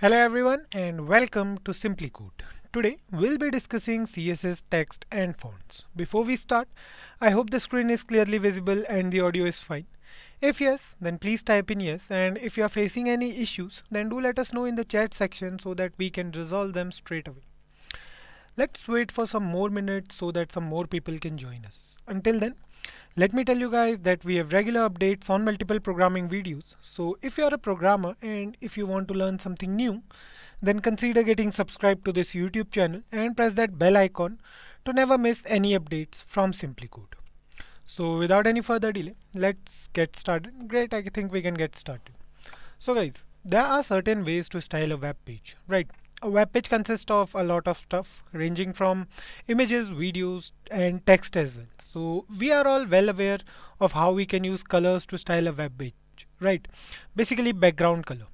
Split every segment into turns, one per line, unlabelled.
Hello everyone and welcome to SimpliCode. Today we'll be discussing CSS text and fonts. Before we start, I hope the screen is clearly visible and the audio is fine. If yes, then please type in yes, and if you are facing any issues, then do let us know in the chat section so that we can resolve them straight away. Let's wait for some more minutes so that some more people can join us. Until then, let me tell you guys that we have regular updates on multiple programming videos. So if you are a programmer and if you want to learn something new, then consider getting subscribed to this YouTube channel and press that bell icon to never miss any updates from SimpliCode. So without any further delay, let's get started. Great, I think we can get started. So guys, there are certain ways to style a web page, right? A web page consists of a lot of stuff ranging from images, videos and text as well. So we are all well aware of how we can use colors to style a web page, right? Basically background color.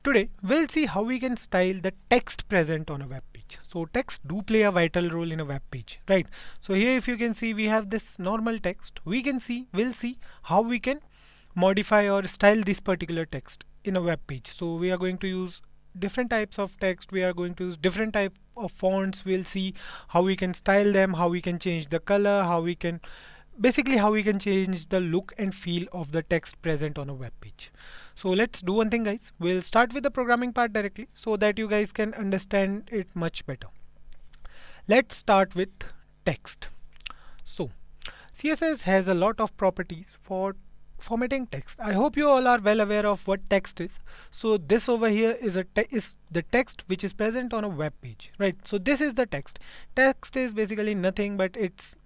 Today we'll see how we can style the text present on a web page. So text do play a vital role in a web page, right? So here if you can see we have this normal text. We'll see how we can modify or style this particular text in a web page. So we are going to use different types of text, we are going to use different type of fonts. We'll see how we can style them, how we can change the color, how we can change the look and feel of the text present on a web page. So let's do one thing guys, we'll start with the programming part directly so that you guys can understand it much better. Let's start with text. So CSS has a lot of properties for formatting text. I hope you all are well aware of what text is. So this over here is the text which is present on a web page, right? So this is the text. Text is basically nothing but it's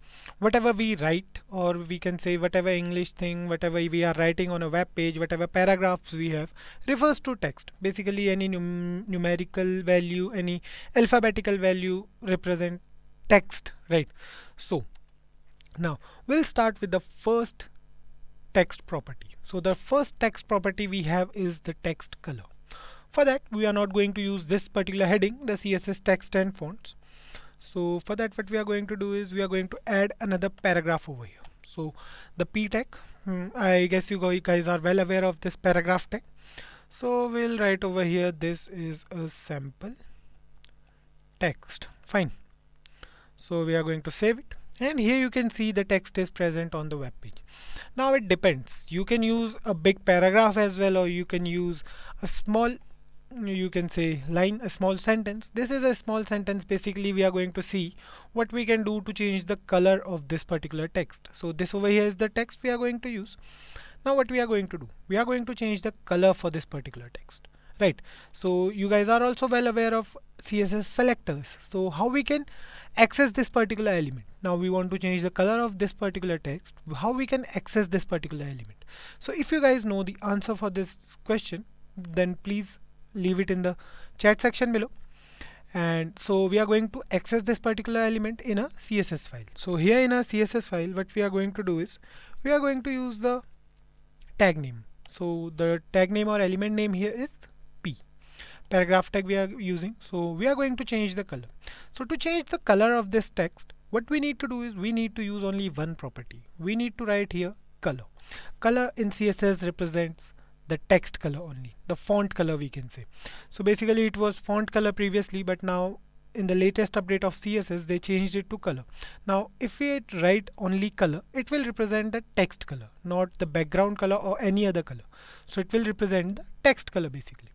whatever we write, or we can say whatever English thing, whatever we are writing on a web page, whatever paragraphs we have refers to text. Basically any numerical value, any alphabetical value represent text, right? So now we'll start with the first text property. So the first text property we have is the text color. For that we are not going to use this particular heading, the CSS text and fonts. So for that what we are going to do is we are going to add another paragraph over here. So the p tag, I guess you guys are well aware of this paragraph tag. So we'll write over here this is a sample text. Fine. So we are going to save it. And here you can see the text is present on the web page. Now it depends. You can use a big paragraph as well, or you can use a small, you can say line, a small sentence. This is a small sentence. Basically we are going to see what we can do to change the color of this particular text. So this over here is the text we are going to use. Now what we are going to do, we are going to change the color for this particular text, right? So you guys are also well aware of CSS selectors. So how we can access this particular element. Now we want to change the color of this particular text. How we can access this particular element? So if you guys know the answer for this question, then please leave it in the chat section below. And so we are going to access this particular element in a CSS file. So here in a CSS file what we are going to do is we are going to use the tag name. So the tag name or element name here is p. Paragraph tag we are using. So we are going to change the color. So to change the color of this text, what we need to do is we need to use only one property. We need to write here color. Color in CSS represents the text color only, the font color we can say. So basically it was font color previously, but now in the latest update of CSS they changed it to color. Now if we write only color, it will represent the text color, not the background color or any other color. So it will represent the text color basically.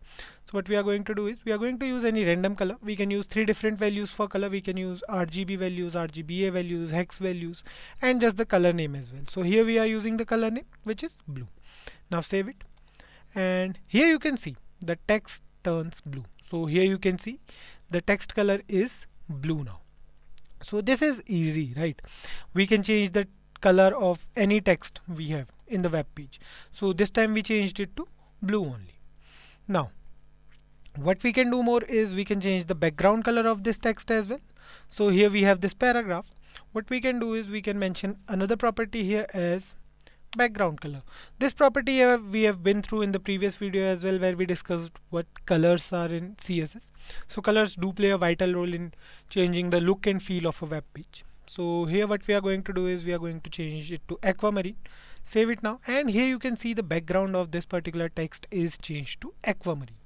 So what we are going to do is we are going to use any random color. We can use 3 different values for color. We can use RGB values, RGBA values, hex values, and just the color name as well. So here we are using the color name which is blue. Now save it, and here you can see the text turns blue. So here you can see the text color is blue now. So this is easy, right? We can change the color of any text we have in the web page. So this time we changed it to blue only. Now what we can do more is we can change the background color of this text as well. So here we have this paragraph. What we can do is we can mention another property here as background color. This property we have been through in the previous video as well, where we discussed what colors are in CSS. So colors do play a vital role in changing the look and feel of a web page. So here what we are going to do is we are going to change it to aquamarine. Save it now, and here you can see the background of this particular text is changed to aquamarine.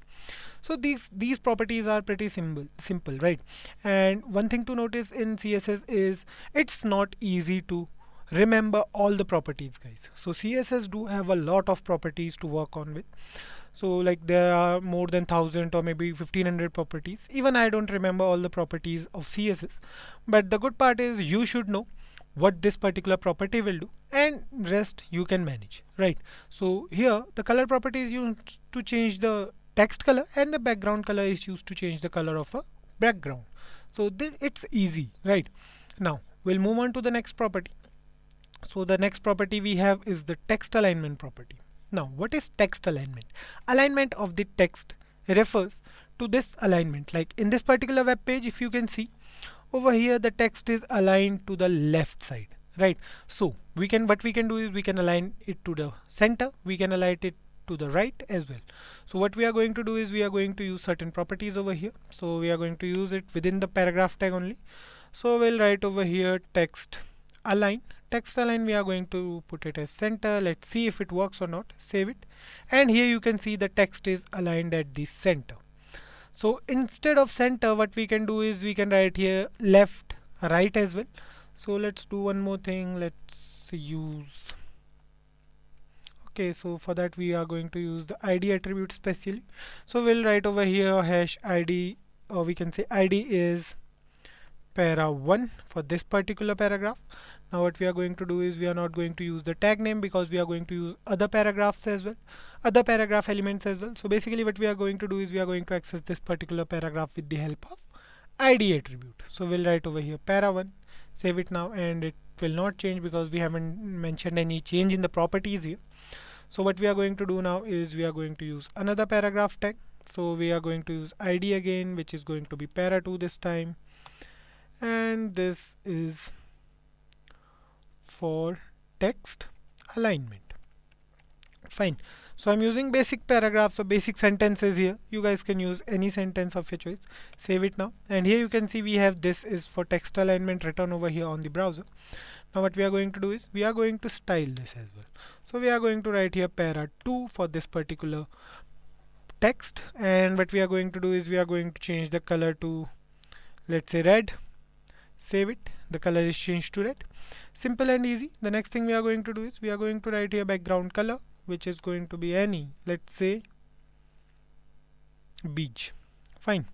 So these properties are pretty simple, right? And one thing to notice in CSS is it's not easy to remember all the properties, guys. So CSS do have a lot of properties to work on with. So like there are more than 1000 or maybe 1500 properties. Even I don't remember all the properties of CSS, but the good part is you should know what this particular property will do, and rest you can manage, right? So here the color property is used to change the text color, and the background color is used to change the color of a background. So it's easy, right? Now we'll move on to the next property. So the next property we have is the text alignment property. Now what is text alignment? Alignment of the text refers to this alignment. Like in this particular web page, if you can see over here, the text is aligned to the left side, right? So what we can do is we can align it to the center, we can align it to the right as well. So what we are going to do is we are going to use certain properties over here. So we are going to use it within the paragraph tag only. So we'll write over here text align. Text align, we are going to put it as center. Let's see if it works or not. Save it, and here you can see the text is aligned at the center. So instead of center, what we can do is we can write here left, right as well. So let's do one more thing. Let's use, okay, so for that we are going to use the ID attribute specially. So we'll write over here hash ID, or we can say ID is para1 for this particular paragraph. Now what we are going to do is we are not going to use the tag name because we are going to use other paragraphs as well, other paragraph elements as well. So basically what we are going to do is we are going to access this particular paragraph with the help of ID attribute. So we'll write over here para1, save it now, and it will not change because we haven't mentioned any change in the properties here. So what we are going to do now is we are going to use another paragraph tag. So we are going to use ID again, which is going to be para2 this time, and this is for text alignment. Fine. So I'm using basic paragraphs or basic sentences here. You guys can use any sentence of your choice. Save it now, and here you can see we have this is for text alignment written over here on the browser. Now what we are going to do is we are going to style this as well. So we are going to write here para2 for this particular text, and what we are going to do is we are going to change the color to, let's say, red. Save it, the color is changed to red. Simple and easy. The next thing we are going to do is we are going to write here background color, which is going to be any, let's say, beige. Fine.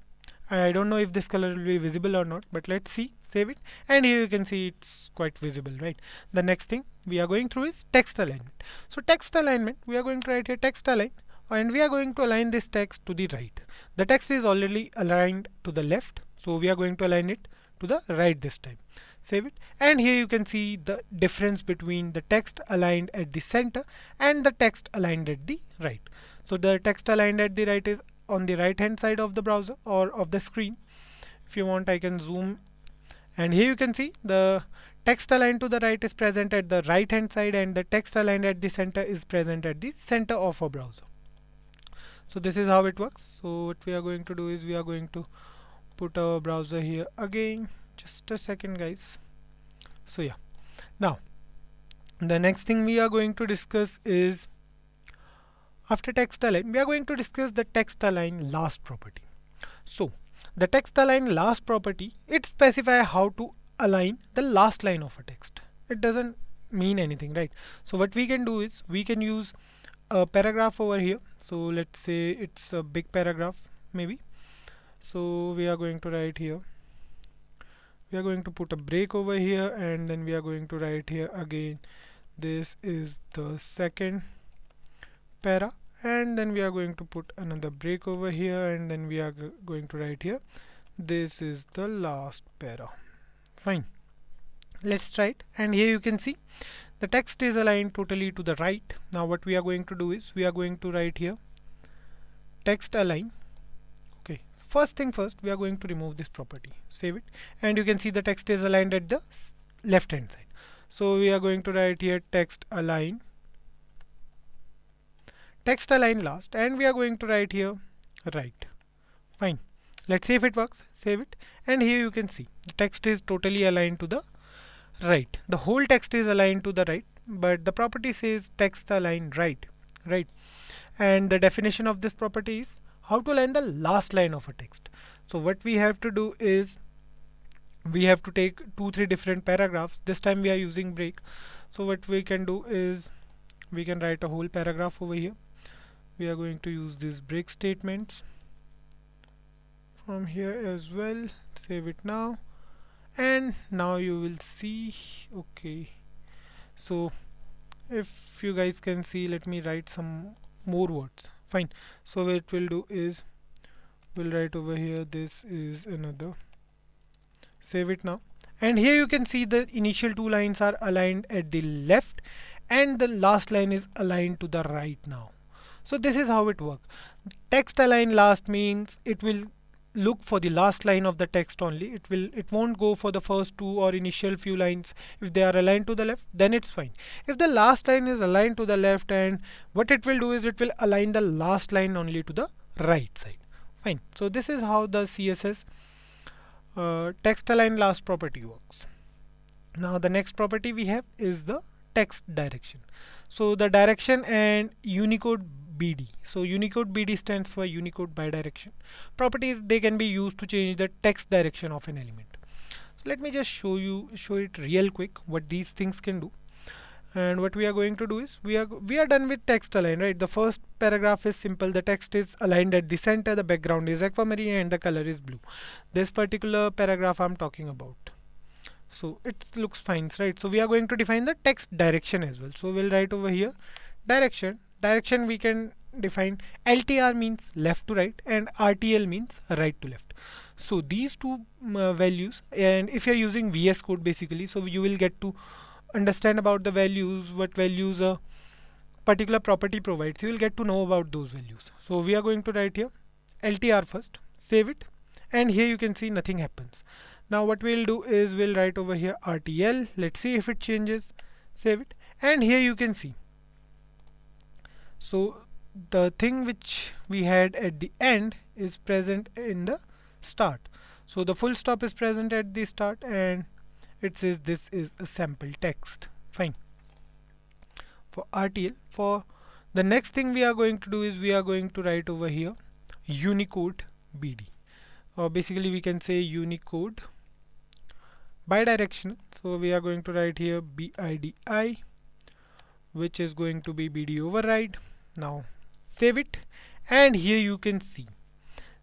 I don't know if this color will be visible or not, but let's see. Save it, and here you can see it's quite visible, right? The next thing we are going through is text alignment. So text alignment, we are going to write here text align, and we are going to align this text to the right. The text is already aligned to the left, so we are going to align it to the right this time. Save it, and here you can see the difference between the text aligned at the center and the text aligned at the right. So the text aligned at the right is on the right hand side of the browser or of the screen. If you want, I can zoom, and here you can see the text aligned to the right is present at the right hand side, and the text aligned at the center is present at the center of our browser. So this is how it works. So what we are going to do is we are going to put our browser here again. Just a second, guys. So yeah, now the next thing we are going to discuss is, after text align, we are going to discuss the text align last property. So the text align last property, it specifies how to align the last line of a text. It doesn't mean anything, right? So what we can do is we can use a paragraph over here. So let's say it's a big paragraph maybe. So we are going to write here, we are going to put a break over here, and then we are going to write here again, this is the second para, and then we are going to put another break over here, and then we are going to write here, this is the last para. Fine, let's try it, and here you can see the text is aligned totally to the right. Now what we are going to do is we are going to write here text align. Okay, first thing first, we are going to remove this property. Save it, and you can see the text is aligned at the left hand side. So we are going to write here text align last, and we are going to write here right. Fine, let's see if it works. Save it, and here you can see the text is totally aligned to the right. The whole text is aligned to the right, but the property says text align right, and the definition of this property is how to align the last line of a text. So what we have to do is we have to take 2-3 different paragraphs. This time we are using break. So what we can do is we can write a whole paragraph over here. We are going to use these break statements from here as well. Save it now, and now you will see. Okay, so if you guys can see, let me write some more words. Fine. So what it will do is we'll write over here, this is another. Save it now, and here you can see the initial two lines are aligned at the left and the last line is aligned to the right now. So this is how it works. Text align last means it will look for the last line of the text only. It won't go for the first two or initial few lines. If they are aligned to the left, then it's fine. If the last line is aligned to the left, and what it will do is it will align the last line only to the right side. Fine. So this is how the CSS text align last property works. Now the next property we have is the text direction. So the direction and Unicode BD. So Unicode BD stands for Unicode bidirection. Properties, they can be used to change the text direction of an element. So let me just show it real quick what these things can do. And what we are going to do is we are done with text align, right? The first paragraph is simple. The text is aligned at the center, the background is aquamarine, and the color is blue. This particular paragraph I'm talking about. So it looks fine, right? So we are going to define the text direction as well. So we'll write over here direction. Direction we can define LTR means left to right and RTL means right to left. So these two values, and if you're using VS Code basically, so you will get to understand about the values, what values a particular property provides. You will get to know about those values. So we are going to write here LTR first, save it, and here you can see nothing happens. Now what we'll do is we'll write over here RTL. Let's see if it changes. Save it, and here you can see. So the thing which we had at the end is present in the start. So the full stop is present at the start, and it says this is a sample text. Fine. For RTL, for the next thing we are going to do is we are going to write over here Unicode BD, or basically we can say Unicode bidirectional. So we are going to write here BIDI, which is going to be BD override. Now save it, and here you can see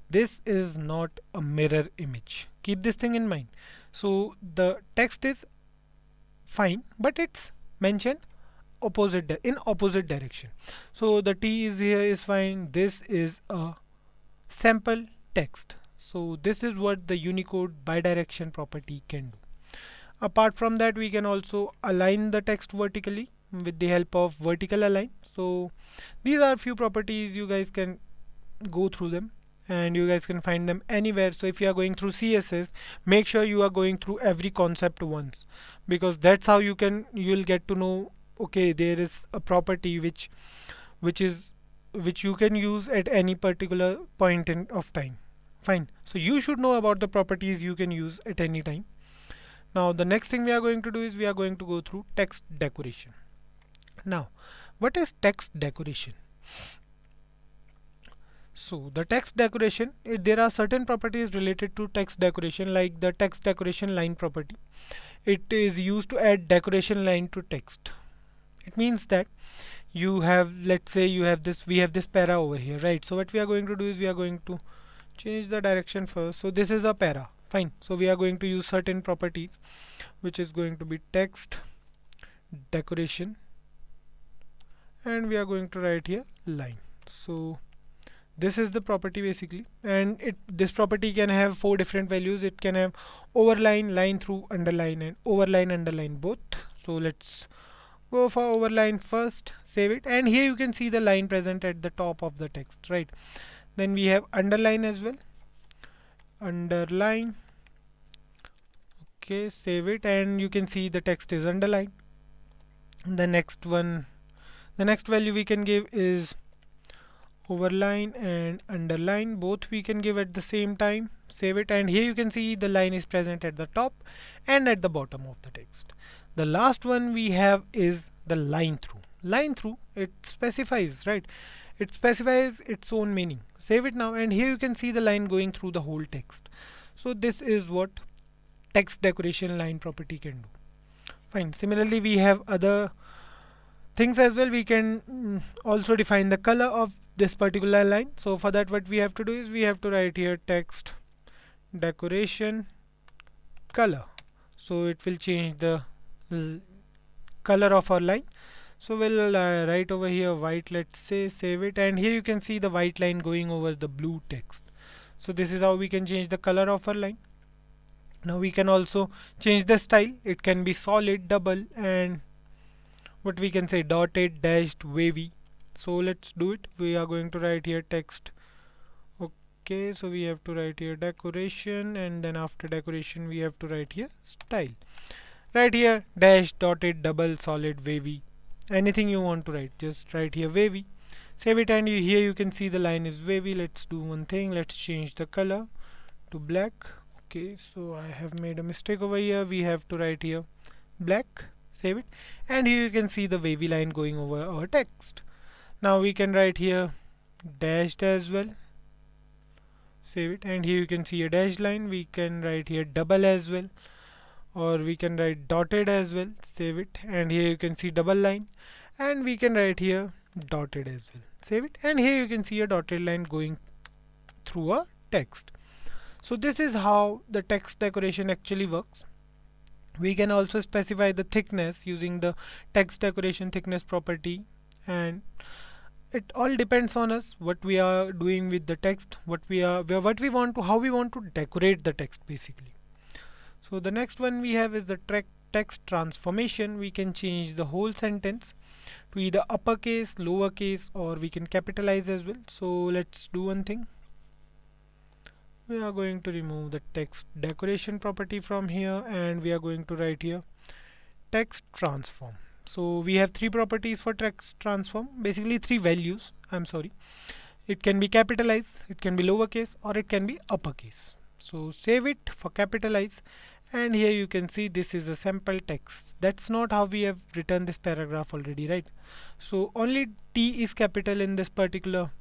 this is not a mirror image. Keep this thing in mind. So the text is fine, but it's mentioned in opposite direction. So the T is here is fine. This is a sample text. So this is what the Unicode bidirection property can do. Apart from that, we can also align the text vertically with the help of vertical align. So these are few properties. You guys can go through them, and you guys can find them anywhere. So if you are going through CSS, make sure you are going through every concept once, because that's how you'll get to know, okay, there is a property which you can use at any particular point of time. Fine. So you should know about the properties you can use at any time. Now the next thing we are going to do is we are going to go through text decoration. Now what is text decoration? So the text decoration, there are certain properties related to text decoration, like the text decoration line property. It is used to add decoration line to text. It means that you have, let's say we have this para over here, right? So what we are going to do is we are going to change the direction first. So this is a para. Fine. So we are going to use certain properties, which is going to be text decoration, and we are going to write here line. So this is the property basically, and this property can have 4 different values. It can have overline, line through, underline, and overline, underline both. So let's go for overline first. Save it, and here you can see the line present at the top of the text, right? Then we have underline as well. Underline. Okay, save it, and you can see the text is underlined. The next value we can give is overline and underline, both we can give at the same time. Save it, and here you can see the line is present at the top and at the bottom of the text. The last one we have is the line through. Line through, it specifies, right? It specifies its own meaning. Save it now, and here you can see the line going through the whole text. So this is what text decoration line property can do. Fine. Similarly, we have other things as well. We can also define the color of this particular line. So for that, what we have to do is we have to write here text decoration color. So it will change the color of our line. So we'll write over here white, let's say, save it, and here you can see the white line going over the blue text. So this is how we can change the color of our line. Now we can also change the style. It can be solid, double, and what we can say dotted, dashed, wavy. So let's do it. We are going to write here text. Okay, so we have to write here decoration, and then after decoration we have to write here style. Write here dash, dotted, double, solid, wavy. Anything you want to write, just write here wavy. Save it, and here you can see the line is wavy. Let's do one thing. Let's change the color to black. Okay, so I have made a mistake over here. We have to write here black. Save it, and here you can see the wavy line going over our text. Now we can write here dashed as well. Save it, and here you can see a dashed line. We can write here double as well, or we can write dotted as well. Save it, and here you can see double line, and we can write here dotted as well. Save it, and here you can see a dotted line going through a text. So this is how the text decoration actually works. We can also specify the thickness using the text decoration thickness property, and it all depends on us what we are doing with the text, what we want to, how we want to decorate the text basically. So the next one we have is the text transformation. We can change the whole sentence to either uppercase, lowercase, or we can capitalize as well. So let's do one thing. We are going to remove the text decoration property from here, and we are going to write here text transform. So we have three properties for text transform, basically three values. I'm sorry. It can be capitalized, it can be lowercase, or it can be uppercase. So save it for capitalize, and here you can see this is a sample text. That's not how we have written this paragraph already, right? So only T is capital in this particular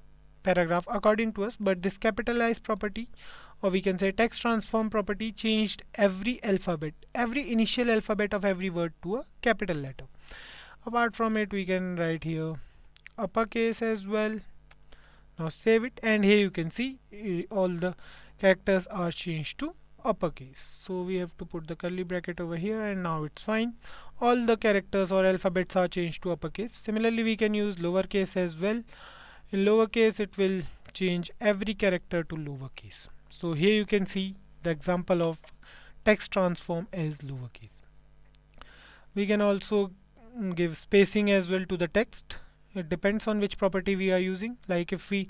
paragraph according to us, but this capitalized property, or we can say text transform property, changed every alphabet, every initial alphabet of every word to a capital letter. Apart from it, we can write here uppercase as well. Now save it, and here you can see all the characters are changed to uppercase. So we have to put the curly bracket over here, and now it's fine. All the characters or alphabets are changed to uppercase. Similarly, we can use lowercase as well. In lowercase, it will change every character to lowercase. So here you can see the example of text transform as lowercase. We can also give spacing as well to the text. It depends on which property we are using. Like if we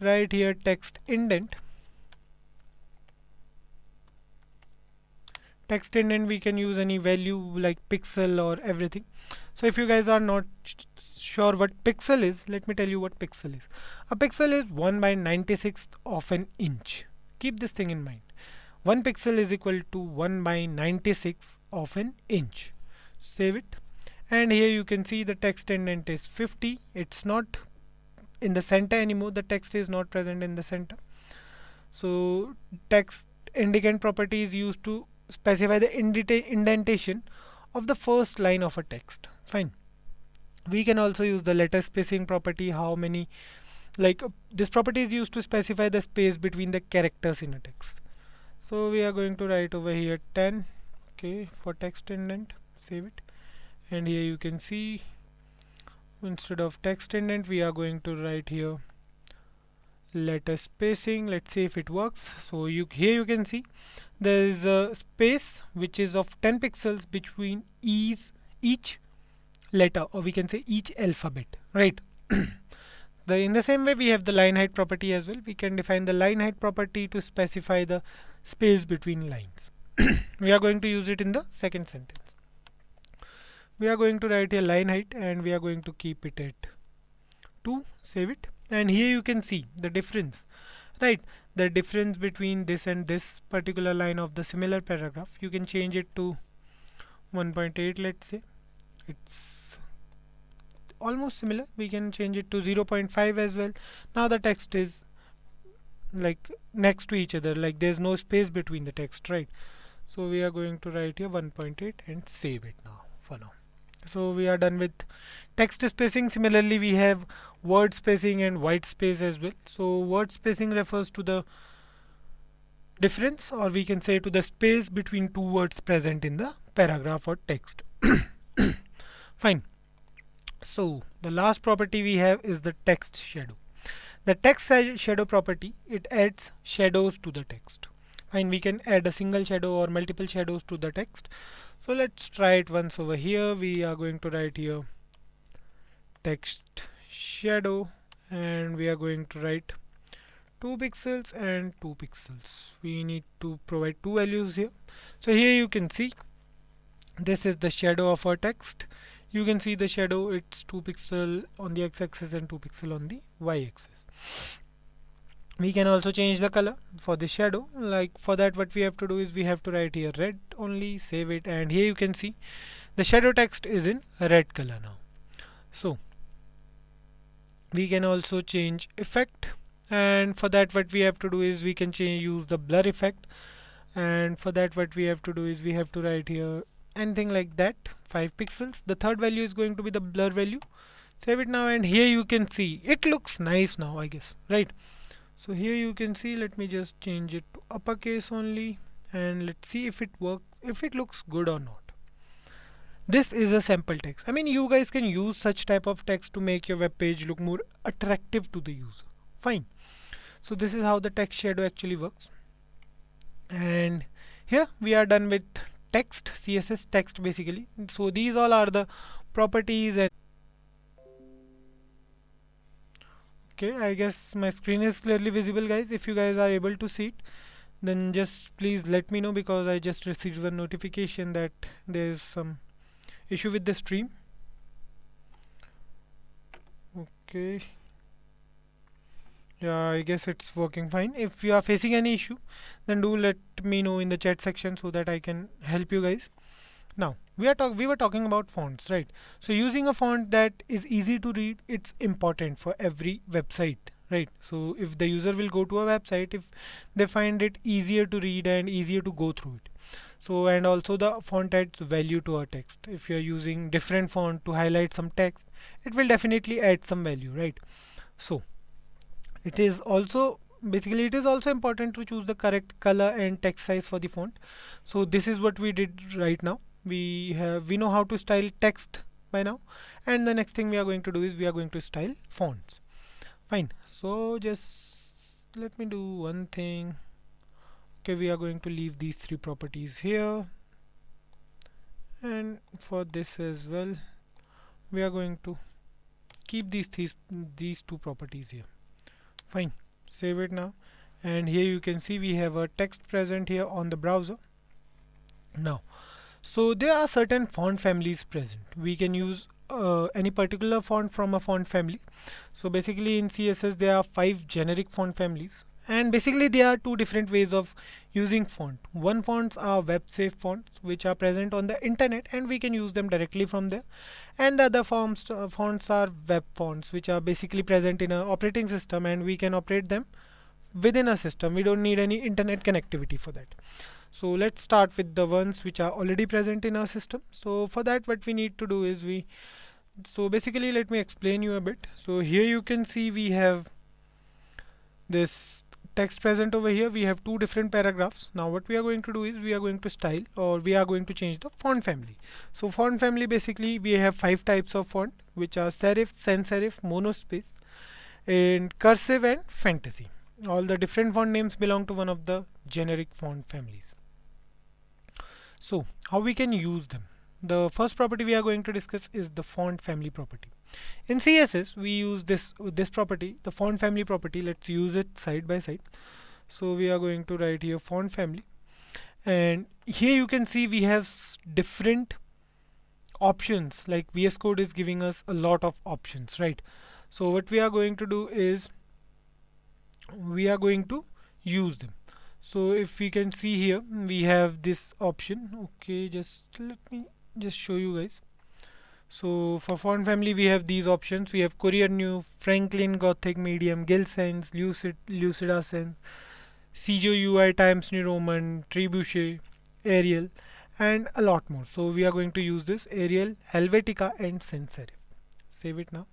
write here text indent, we can use any value like pixel or everything. So if you guys are not sure what pixel is, let me tell you what pixel is. A pixel is 1 by 96th of an inch. Keep this thing in mind. 1 pixel is equal to 1 by 96th of an inch. Save it, and here you can see the text indent is 50. It's not in the center anymore. The text is not present in the center. So text indent property is used to specify the indentation of the first line of a text. Fine. We can also use the letter spacing property. How many, this property is used to specify the space between the characters in a text. So we are going to write over here 10, okay, for text indent. Save it, and here you can see instead of text indent we are going to write here letter spacing. Let's see if it works. So here you can see there is a space which is of 10 pixels between each letter, or we can say each alphabet, right? In the same way we have the line height property as well. We can define the line height property to specify the space between lines. We are going to use it in the second sentence. We are going to write a line height, and we are going to keep it at 2. Save it, and here you can see the difference, right? The difference between this and this particular line of the similar paragraph. You can change it to 1.8, let's say. It's almost similar. We can change it to 0.5 as well. Now the text is like next to each other, like there's no space between the text, right? So we are going to write here 1.8 and save it now for now. So we are done with text spacing. Similarly, we have word spacing and white space as well. So word spacing refers to the difference, or we can say to the space between two words present in the paragraph or text. Fine. So the last property we have is the text shadow. The text shadow property, it adds shadows to the text. Fine, we can add a single shadow or multiple shadows to the text. So let's try it once over here. We are going to write here text shadow, and we are going to write 2 pixels and 2 pixels. We need to provide two values here. So here you can see this is the shadow of our text. You can see the shadow, it's 2 pixel on the x-axis and 2 pixel on the y-axis. We can also change the color for the shadow. Like for that, what we have to do is we have to write here red only, save it, and here you can see the shadow text is in red color now. So we can also change effect, and for that what we have to do is we can use the blur effect, and for that what we have to do is we have to write here anything like that, 5 pixels. The third value is going to be the blur value. Save it now, and here you can see it looks nice now, I guess, right? So here you can see, let me just change it to uppercase only, and let's see if it works, if it looks good or not. This is a sample text. I mean, you guys can use such type of text to make your web page look more attractive to the user. Fine. So this is how the text shadow actually works. And here we are done with text, CSS text basically. So these all are the properties. And okay, I guess my screen is clearly visible, guys. If you guys are able to see it, then just please let me know, because I just received a notification that there is some issue with the stream. Okay, yeah, I guess it's working fine. If you are facing any issue, then do let me know in the chat section so that I can help you guys. Now we were talking about fonts, right? So using a font that is easy to read, it's important for every website, right? So if the user will go to a website, if they find it easier to read and easier to go through it. So, and also the font adds value to our text. If you are using different font to highlight some text, it will definitely add some value, right? So it is also basically it is also important to choose the correct color and text size for the font. So this is what we did right now. We know how to style text by now, and the next thing we are going to do is we are going to style fonts. Fine. So just let me do one thing. Okay, we are going to leave these three properties here, and for this as well we are going to keep these two properties here. Fine, save it now, and here you can see we have a text present here on the browser now. So there are certain font families present. We can use any particular font from a font family. So basically in CSS there are 5 generic font families, and basically there are two different ways of using font. One fonts are web safe fonts, which are present on the internet and we can use them directly from there, and the other fonts are web fonts, which are basically present in an operating system and we can operate them within a system. We don't need any internet connectivity for that. So let's start with the ones which are already present in our system. So for that what we need to do is so basically let me explain you a bit. So here you can see we have this text present over here. We have two different paragraphs. Now what we are going to do is we are going to style, or we are going to change the font family. So font family, basically we have 5 types of font, which are serif, sans serif, monospace, and cursive and fantasy. All the different font names belong to one of the generic font families. So how we can use them? The first property we are going to discuss is the font family property. In CSS we use this property, the font family property. Let's use it side by side. So we are going to write here font family, and here you can see we have different options. Like VS Code is giving us a lot of options, right? So what we are going to do is we are going to use them. So if we can see here we have this option. Okay, just let me just show you guys. So for font family, we have these options. We have Courier New, Franklin, Gothic, Medium, Gill Sans, Lucida Sans, Cijo UI, Times New Roman, Trebuchet, Arial, and a lot more. So we are going to use this Arial, Helvetica, and Sans Serif. Save it now.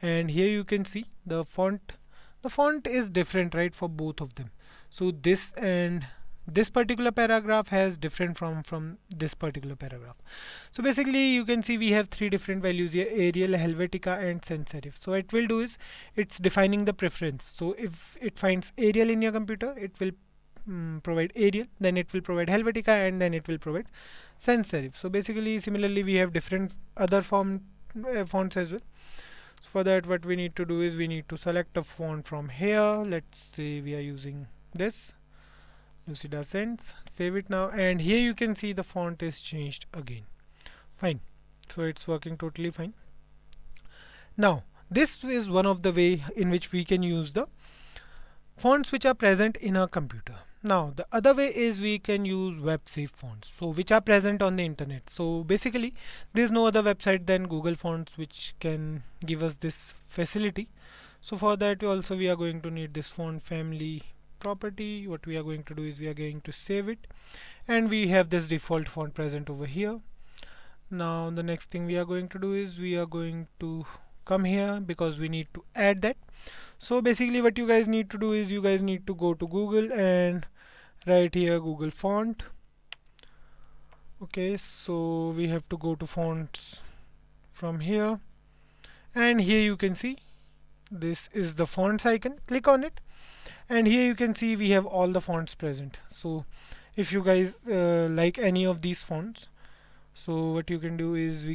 And here you can see the font is different, right, for both of them. So this particular paragraph has different from this particular paragraph. So basically you can see we have three different values here: Arial, Helvetica, and Sans Serif. So it will do is it's defining the preference. So if it finds Arial in your computer, it will provide Arial, then it will provide Helvetica, and then it will provide Sans Serif. So basically similarly we have different other fonts as well. So for that, what we need to do is we need to select a font from here. Let's say we are using this Lucida Sans. Save it now, and here you can see the font is changed again. Fine. So it's working totally fine. Now this is one of the way in which we can use the fonts which are present in our computer. Now the other way is we can use web safe fonts, so which are present on the internet. So basically there is no other website than Google Fonts which can give us this facility. So for that also we are going to need this font family property. What we are going to do is we are going to save it, and we have this default font present over here. Now the next thing we are going to do is we are going to come here because we need to add that. So basically what you guys need to do is you guys need to go to Google and write here Google font. Okay, so we have to go to fonts from here, and here you can see this is the fonts icon. Click on it, and here you can see we have all the fonts present. So if you guys like any of these fonts, so what you can do is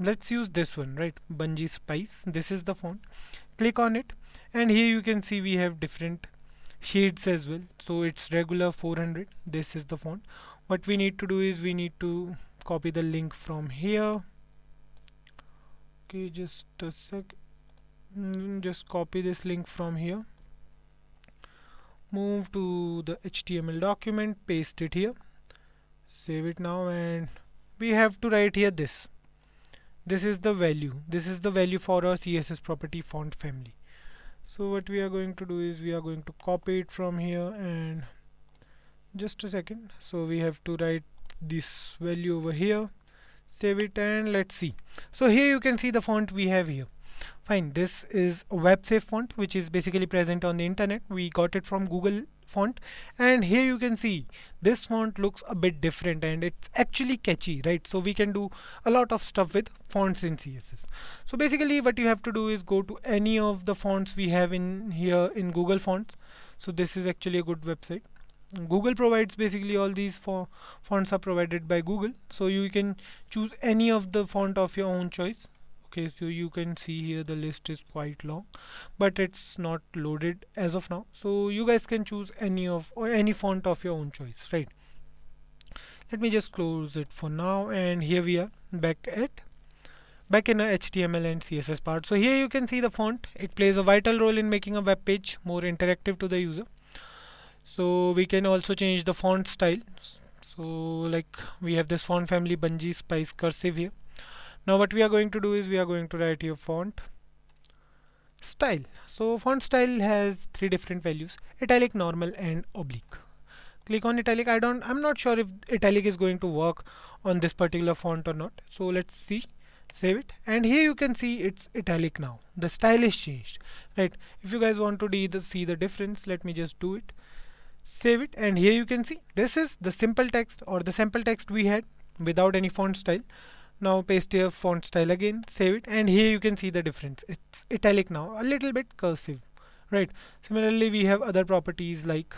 let's use this one, right? Bungee Spice. This is the font. Click on it, and here you can see we have different shades as well. So it's regular 400. This is the font. What we need to do is we need to copy the link from here. Okay, just a sec. Just copy this link from here. Move to the HTML document, paste it here, save it now, and we have to write here this. This is the value. This is the value for our CSS property font family. So what we are going to do is we are going to copy it from here, and just a second. So we have to write this value over here, save it, and let's see. So here you can see the font we have here. Fine, this is a web safe font which is basically present on the internet. We got it from Google Font, and here you can see this font looks a bit different and it's actually catchy, right? So we can do a lot of stuff with fonts in CSS. So basically what you have to do is go to any of the fonts we have in here in Google Fonts. So this is actually a good website. Google provides basically all these fonts are provided by Google, so you can choose any of the font of your own choice. Okay, so you can see here the list is quite long, but it's not loaded as of now, so you guys can choose any font of your own choice, right? Let me just close it for now, and here we are back in a HTML and CSS part. So here you can see the font. It plays a vital role in making a web page more interactive to the user. So we can also change the font style. So like we have this font family Bungee Spice Cursive here. Now what we are going to do is we are going to write here font style. So font style has three different values: italic, normal, and oblique. Click on italic. I'm not sure if italic is going to work on this particular font or not. So let's see. Save it, and here you can see it's italic now. The style is changed, right? If you guys want to see the difference, let me just do it. Save it, and here you can see this is the simple text or the sample text we had without any font style. Now paste here font style again, save it, and here you can see the difference. It's italic now, a little bit cursive, right? Similarly we have other properties like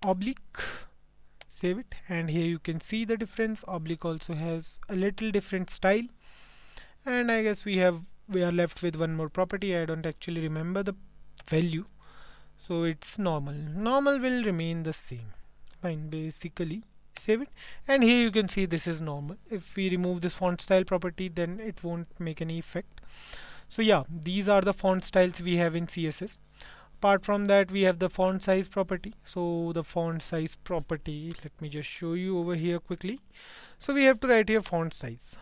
oblique. Save it, and here you can see the difference. Oblique also has a little different style, and I guess we are left with one more property. I don't actually remember the value, so it's normal. Normal will remain the same. Fine, basically save it, and here you can see this is normal. If we remove this font style property, then it won't make any effect. So yeah, these are the font styles we have in CSS. Apart from that, we have the font size property. So the font size property, let me just show you over here quickly. So we have to write here font size.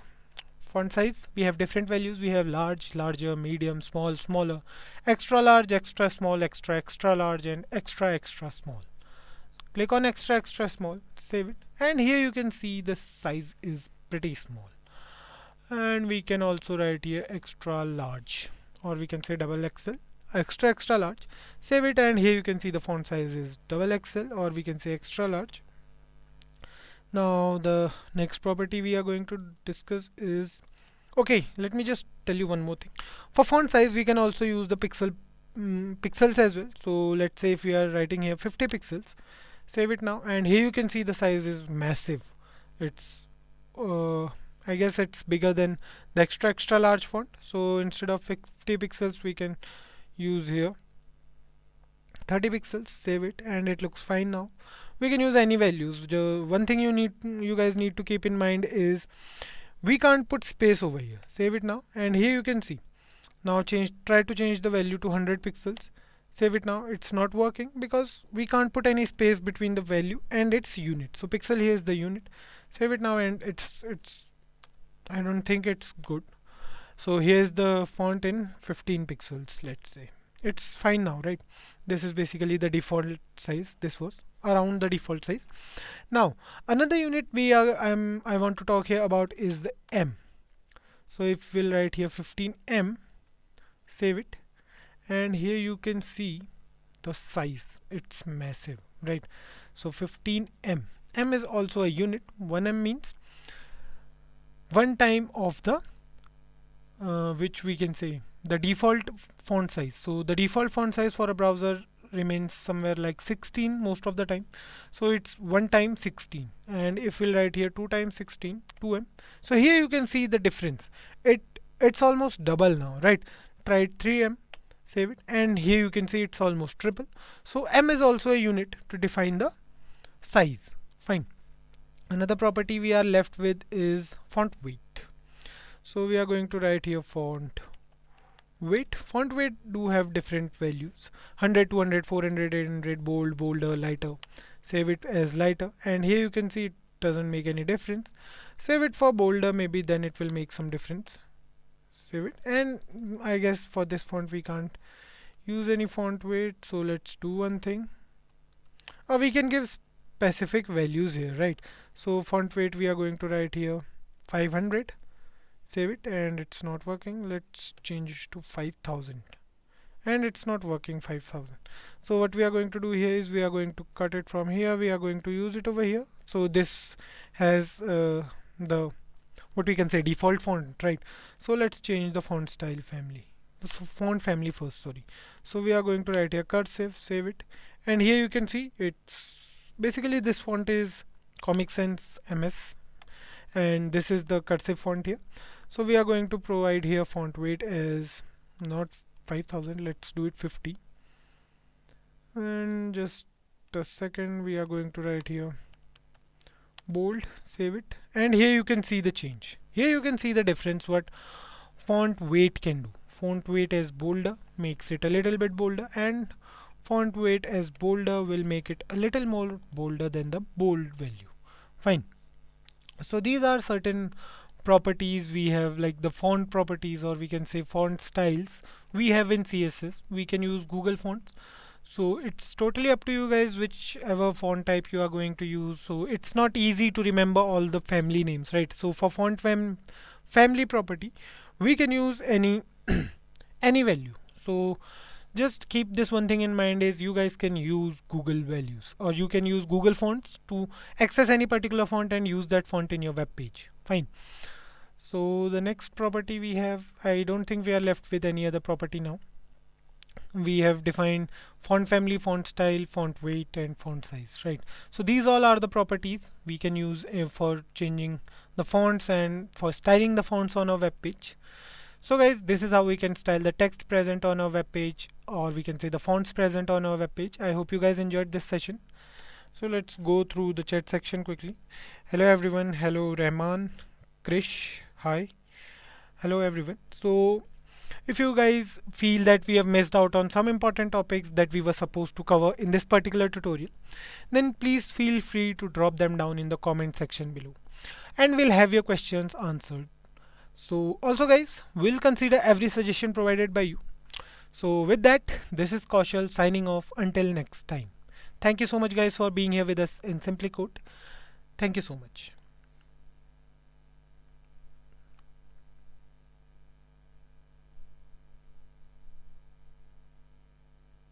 Font size, we have different values. We have large, larger, medium, small, smaller, extra large, extra small, extra, extra large, and extra, extra small. Click on extra, extra small, save it, and here you can see the size is pretty small. And we can also write here extra large, or we can say double XL, extra, extra large, save it, and here you can see the font size is double XL, or we can say extra large. Now the next property we are going to discuss is, okay, let me just tell you one more thing. For font size, we can also use the pixels as well. So let's say if we are writing here 50 pixels, save it now, and here you can see the size is massive. It's I guess it's bigger than the extra extra large font. So instead of 50 pixels, we can use here 30 pixels, save it, and it looks fine now. We can use any values. The one thing you guys need to keep in mind is we can't put space over here. Save it now, and here you can see. Now try to change the value to 100 pixels. Save it now. It's not working because we can't put any space between the value and its unit. So pixel here is the unit. Save it now, and it's I don't think it's good. So here's the font in 15 pixels, let's say. It's fine now, right? This is basically the default size. This was around the default size. Now another unit I want to talk here about is the M. So if we'll write here 15M, save it, and here you can see the size. It's massive, right? So 15M. M is also a unit. 1M means one time of the which we can say the default font size. So the default font size for a browser remains somewhere like 16 most of the time. So it's 1 time 16, and if we'll write here 2 times 16, 2M. So here you can see the difference. It's almost double now, right? Try 3M, save it, and here you can see it's almost triple. So M is also a unit to define the size. Fine. Another property we are left with is font weight. So we are going to write here font weight. Font weight do have different values: 100, 200, 400, 800, bold, bolder, lighter. Save it as lighter, and here you can see it doesn't make any difference. Save it for bolder, maybe then it will make some difference. Save it, and I guess for this font we can't use any font weight, so let's do one thing. Or we can give specific values here, right? So font weight we are going to write here 500. Save it, and it's not working. Let's change it to 5000, and it's not working 5000. So what we are going to do here is we are going to cut it from here. We are going to use it over here. So this has the what we can say default font, right? So let's change the font style family. So font family first, sorry. So we are going to write here cursive, save it, and here you can see it's basically this font is Comic Sans MS, and this is the cursive font here. So we are going to provide here font weight as not 5000, let's do it 50, and just a second, we are going to write here bold, save it, and here you can see the change. Here you can see the difference what font weight can do. Font weight as bolder makes it a little bit bolder, and font weight as bolder will make it a little more bolder than the bold value. Fine. So these are certain properties we have, like the font properties, or we can say font styles we have in CSS. We can use Google Fonts. So it's totally up to you guys whichever font type you are going to use. So it's not easy to remember all the family names, right? So for font family property, we can use any any value. So just keep this one thing in mind, is you guys can use Google values, or you can use Google Fonts to access any particular font and use that font in your web page. Fine. So the next property we have, I don't think we are left with any other property now. We have defined font family, font style, font weight, and font size, right? So these all are the properties we can use for changing the fonts and for styling the fonts on our web page. So guys, this is how we can style the text present on our web page, or we can say the fonts present on our web page. I hope you guys enjoyed this session. So let's go through the chat section quickly. Hello everyone. Hello Rahman, Krish, hi. Hello everyone. So if you guys feel that we have missed out on some important topics that we were supposed to cover in this particular tutorial, then please feel free to drop them down in the comment section below. and we'll have your questions answered. So also guys, we'll consider every suggestion provided by you. So with that, this is Kaushal signing off until next time. Thank you so much guys for being here with us in SimpliCode. Thank you so much.